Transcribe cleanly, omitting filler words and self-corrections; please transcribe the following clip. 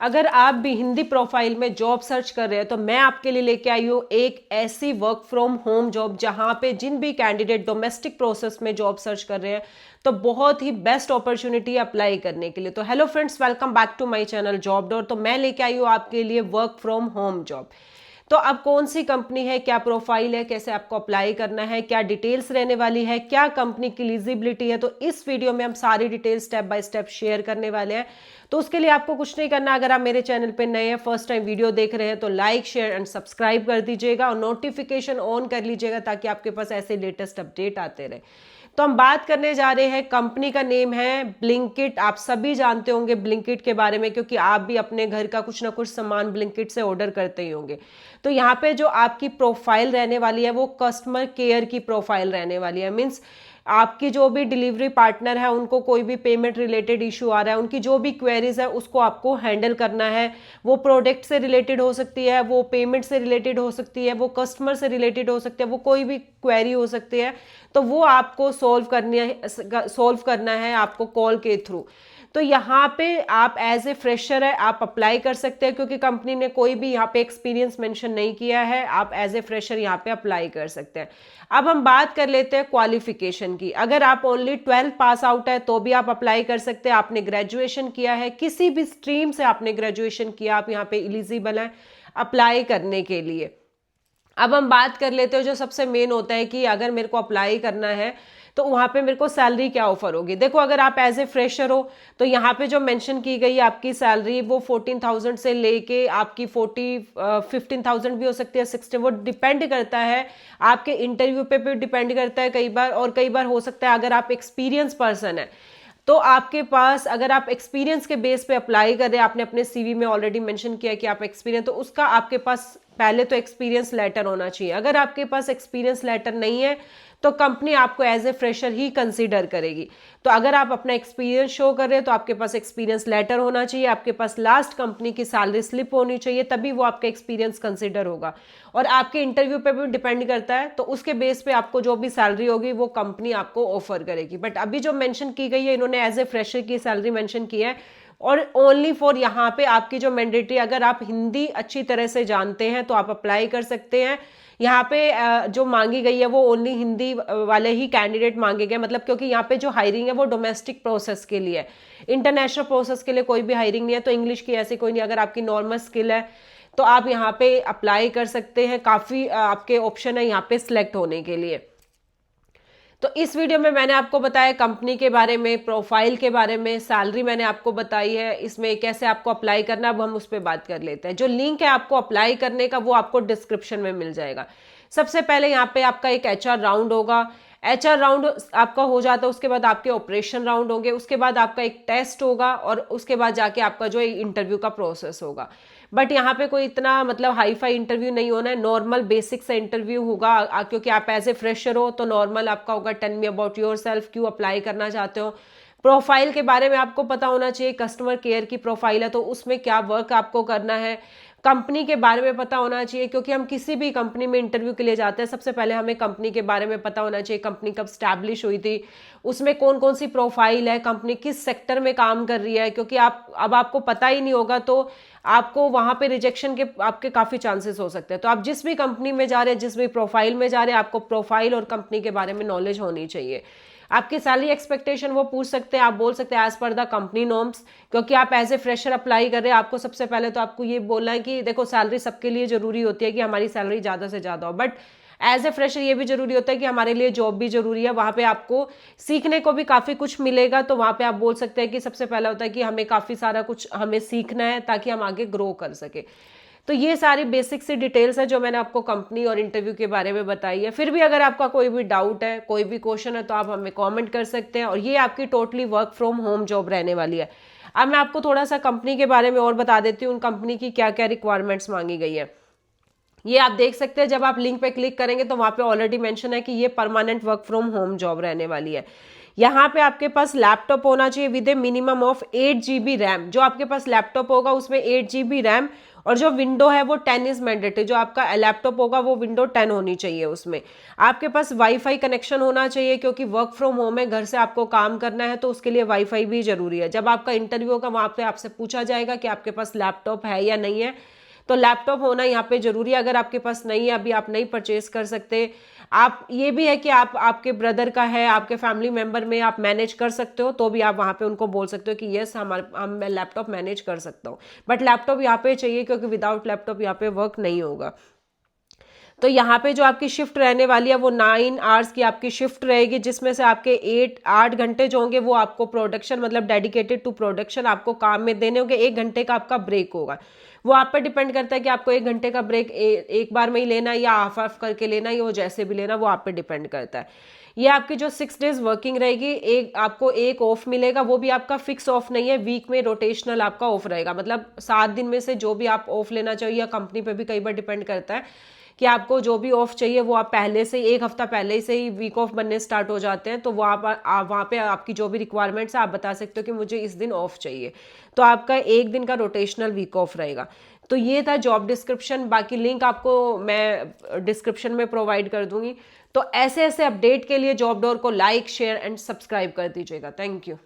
अगर आप भी हिंदी प्रोफाइल में जॉब सर्च कर रहे हैं तो मैं आपके लिए लेके आई हूँ एक ऐसी वर्क फ्रॉम होम जॉब जहां पे जिन भी कैंडिडेट डोमेस्टिक प्रोसेस में जॉब सर्च कर रहे हैं तो बहुत ही बेस्ट अपॉर्चुनिटी अप्लाई करने के लिए। तो hello friends, welcome back to my channel job dot. तो मैं लेके आई हूँ आपके लिए वर्क फ्रॉम होम जॉब। तो अब कौन सी कंपनी है, क्या प्रोफाइल है, कैसे आपको अप्लाई करना है, क्या डिटेल्स रहने वाली है, क्या कंपनी की एलिजिबिलिटी है, तो इस वीडियो में हम सारी details step by step share करने वाले हैं। तो उसके लिए आपको कुछ नहीं करना, अगर आप मेरे चैनल पे नए हैं, फर्स्ट टाइम वीडियो देख रहे हैं तो लाइक शेयर एंड सब्सक्राइब कर दीजिएगा और नोटिफिकेशन ऑन कर लीजिएगा ताकि आपके पास ऐसे लेटेस्ट अपडेट आते रहे। तो हम बात करने जा रहे हैं, कंपनी का नेम है ब्लिंकिट। आप सभी जानते होंगे ब्लिंकिट के बारे में क्योंकि आप भी अपने घर का कुछ ना कुछ सामान ब्लिंकिट से ऑर्डर करते ही होंगे। तो यहाँ पे जो आपकी प्रोफाइल रहने वाली है वो कस्टमर केयर की प्रोफाइल रहने वाली है। मीन्स आपकी जो भी डिलीवरी पार्टनर है उनको कोई भी पेमेंट रिलेटेड इशू आ रहा है, उनकी जो भी क्वेरीज है उसको आपको हैंडल करना है। वो प्रोडक्ट से रिलेटेड हो सकती है, वो पेमेंट से रिलेटेड हो सकती है, वो कस्टमर से रिलेटेड हो सकती है, वो कोई भी क्वेरी हो सकती है। तो वो आपको सॉल्व करना है आपको कॉल के थ्रू। तो यहाँ पे आप एज ए फ्रेशर है आप अप्लाई कर सकते हैं क्योंकि कंपनी ने कोई भी यहाँ पे एक्सपीरियंस मेंशन नहीं किया है। आप एज ए फ्रेशर यहाँ पे अप्लाई कर सकते हैं। अब हम बात कर लेते हैं क्वालिफिकेशन की। अगर आप ओनली 12 पास आउट है तो भी आप अप्लाई कर सकते हैं। आपने ग्रेजुएशन किया है, किसी भी स्ट्रीम से आपने ग्रेजुएशन किया, आप यहाँ पे एलिजिबल हैं अप्लाई करने के लिए। अब हम बात कर लेते हैं जो सबसे मेन होता है कि अगर मेरे को अप्लाई करना है तो वहां पे मेरे को सैलरी क्या ऑफर होगी। देखो, अगर आप एज ए फ्रेशर हो तो यहाँ पे जो मेंशन की गई है आपकी सैलरी वो 14,000 से लेके आपकी 15,000 भी हो सकती है, 60, वो डिपेंड करता है आपके इंटरव्यू पे भी डिपेंड करता है कई बार। और कई बार हो सकता है अगर आप एक्सपीरियंस पर्सन है तो आपके पास, अगर आप एक्सपीरियंस के बेस पे अप्लाई कर रहे हैं, आपने अपने सीवी में ऑलरेडी मेंशन किया कि आप एक्सपीरियंस, तो उसका आपके पास पहले तो एक्सपीरियंस लेटर होना चाहिए। अगर आपके पास एक्सपीरियंस लेटर नहीं है तो कंपनी आपको एज ए फ्रेशर ही कंसीडर करेगी। तो अगर आप अपना एक्सपीरियंस शो कर रहे हैं तो आपके पास एक्सपीरियंस लेटर होना चाहिए, आपके पास लास्ट कंपनी की सैलरी स्लिप होनी चाहिए, तभी वो आपका एक्सपीरियंस कंसीडर होगा। और आपके इंटरव्यू पे भी डिपेंड करता है, तो उसके बेस पे आपको जो भी सैलरी होगी वो कंपनी आपको ऑफर करेगी। बट अभी जो मेंशन की गई है, इन्होंने एज ए फ्रेशर की सैलरी मेंशन की है। और ओनली फॉर यहाँ पे आपकी जो मैंडेटरी, अगर आप हिंदी अच्छी तरह से जानते हैं तो आप अप्लाई कर सकते हैं। यहाँ पे जो मांगी गई है वो ओनली हिंदी वाले ही कैंडिडेट मांगे गए, मतलब क्योंकि यहाँ पे जो हायरिंग है वो डोमेस्टिक प्रोसेस के लिए है, इंटरनेशनल प्रोसेस के लिए कोई भी हायरिंग नहीं है। तो इंग्लिश की ऐसी कोई नहीं, अगर आपकी नॉर्मल स्किल है तो आप यहाँ पे अप्लाई कर सकते हैं। काफ़ी आपके ऑप्शन है यहाँ पे सिलेक्ट होने के लिए। तो इस वीडियो में मैंने आपको बताया कंपनी के बारे में, प्रोफाइल के बारे में, सैलरी मैंने आपको बताई है, इसमें कैसे आपको अप्लाई करना है अब हम उस पर बात कर लेते हैं। जो लिंक है आपको अप्लाई करने का वो आपको डिस्क्रिप्शन में मिल जाएगा। सबसे पहले यहाँ पे आपका एक एचआर राउंड होगा। एचआर राउंड आपका हो जाता है, उसके बाद आपके ऑपरेशन राउंड होंगे, उसके बाद आपका एक टेस्ट होगा और उसके बाद जाके आपका जो इंटरव्यू का प्रोसेस होगा। बट यहाँ पे कोई इतना मतलब हाई फाई इंटरव्यू नहीं होना है, नॉर्मल बेसिक सा इंटरव्यू होगा क्योंकि आप एज ए फ्रेशर हो। तो नॉर्मल आपका होगा, tell me about yourself, क्यों अप्लाई करना चाहते हो, प्रोफाइल के बारे में आपको पता होना चाहिए। कस्टमर केयर की प्रोफाइल है तो उसमें क्या वर्क आपको करना है, कंपनी के बारे में पता होना चाहिए क्योंकि हम किसी भी कंपनी में इंटरव्यू के लिए जाते हैं सबसे पहले हमें कंपनी के बारे में पता होना चाहिए। कंपनी कब स्टैब्लिश हुई थी, उसमें कौन कौन सी प्रोफाइल है, कंपनी किस सेक्टर में काम कर रही है, क्योंकि आपको पता ही नहीं होगा तो आपको वहां पे रिजेक्शन के आपके काफी चांसेस हो सकते हैं। तो आप जिस भी कंपनी में जा रहे हैं, जिस भी प्रोफाइल में जा रहे हैं, आपको प्रोफाइल और कंपनी के बारे में नॉलेज होनी चाहिए। आपकी सैलरी एक्सपेक्टेशन वो पूछ सकते हैं, आप बोल सकते हैं as per the company norms, क्योंकि आप एज ए फ्रेशर अप्लाई कर रहे हैं। आपको सबसे पहले तो आपको ये बोलना है कि देखो, सैलरी सबके लिए जरूरी होती है कि हमारी सैलरी ज्यादा से ज्यादा हो, बट एज ए फ्रेशर ये भी जरूरी होता है कि हमारे लिए जॉब भी जरूरी है। वहां पे आपको सीखने को भी काफी कुछ मिलेगा, तो वहां पे आप बोल सकते हैं कि सबसे पहला होता है कि हमें काफी सारा कुछ हमें सीखना है ताकि हम आगे ग्रो कर सके। तो ये सारी बेसिक सी डिटेल्स है जो मैंने आपको कंपनी और इंटरव्यू के बारे में बताई है। फिर भी अगर आपका कोई भी डाउट है, कोई भी क्वेश्चन है तो आप हमें कमेंट कर सकते हैं। और ये आपकी totally work from home job रहने वाली है। अब मैं आपको थोड़ा सा कंपनी के बारे में और बता देती हूँ, उन कंपनी की क्या क्या रिक्वायरमेंट्स मांगी गई है। ये आप देख सकते हैं, जब आप लिंक पे क्लिक करेंगे तो वहां पे ऑलरेडी मेंशन है कि ये permanent work from home job रहने वाली है। यहाँ पे आपके पास लैपटॉप होना चाहिए with A minimum of 8 GB RAM. जो आपके पास लैपटॉप होगा उसमें 8 GB रैम और जो विंडो है वो 10 इज मैंडेटरी, जो आपका लैपटॉप होगा वो विंडो 10 होनी चाहिए। उसमें आपके पास वाईफाई कनेक्शन होना चाहिए, क्योंकि वर्क फ्रॉम होम है, घर से आपको काम करना है, तो उसके लिए वाईफाई भी जरूरी है। जब आपका इंटरव्यू होगा वहां पे आपसे पूछा जाएगा कि आपके पास लैपटॉप है या नहीं है, तो लैपटॉप होना यहाँ पे जरूरी है। अगर आपके पास नहीं है, अभी आप नहीं परचेज कर सकते, आप ये भी है कि आप आपके ब्रदर का है, आपके फैमिली मेंबर में आप मैनेज कर सकते हो, तो भी आप वहां पे उनको बोल सकते हो कि यस मैं लैपटॉप मैनेज कर सकता हूँ। बट लैपटॉप यहाँ पे चाहिए, क्योंकि विदाउट लैपटॉप यहाँ पे वर्क नहीं होगा। तो यहाँ पे जो आपकी शिफ्ट रहने वाली है वो 9 आवर्स की आपकी शिफ्ट रहेगी, जिसमें से आपके 8 घंटे जो होंगे वो आपको प्रोडक्शन मतलब डेडिकेटेड टू प्रोडक्शन आपको काम में देने होंगे। 1 घंटे का आपका ब्रेक होगा। वो आप पर डिपेंड करता है कि आपको 1 घंटे का ब्रेक एक बार में ही लेना है या हाफ हाफ करके लेना है, वो जैसे भी लेना वो आप पे डिपेंड करता है। ये आपकी जो 6 डेज वर्किंग रहेगी, एक आपको एक ऑफ मिलेगा, वो भी आपका फिक्स ऑफ नहीं है, वीक में रोटेशनल आपका ऑफ रहेगा। मतलब 7 दिन में से जो भी आप ऑफ लेना चाहिए, या कंपनी पे भी कई बार डिपेंड करता है कि आपको जो भी ऑफ चाहिए वो आप पहले से 1 हफ्ता पहले से ही वीक ऑफ बनने स्टार्ट हो जाते हैं। तो वो आप वहाँ पे आपकी जो भी रिक्वायरमेंट्स है आप बता सकते हो कि मुझे इस दिन ऑफ चाहिए, तो आपका 1 दिन का रोटेशनल वीक ऑफ रहेगा। तो ये था जॉब डिस्क्रिप्शन, बाकी लिंक आपको मैं डिस्क्रिप्शन में प्रोवाइड कर दूंगी। तो ऐसे ऐसे अपडेट के लिए जॉब डोर को लाइक शेयर एंड सब्सक्राइब कर दीजिएगा। Thank you.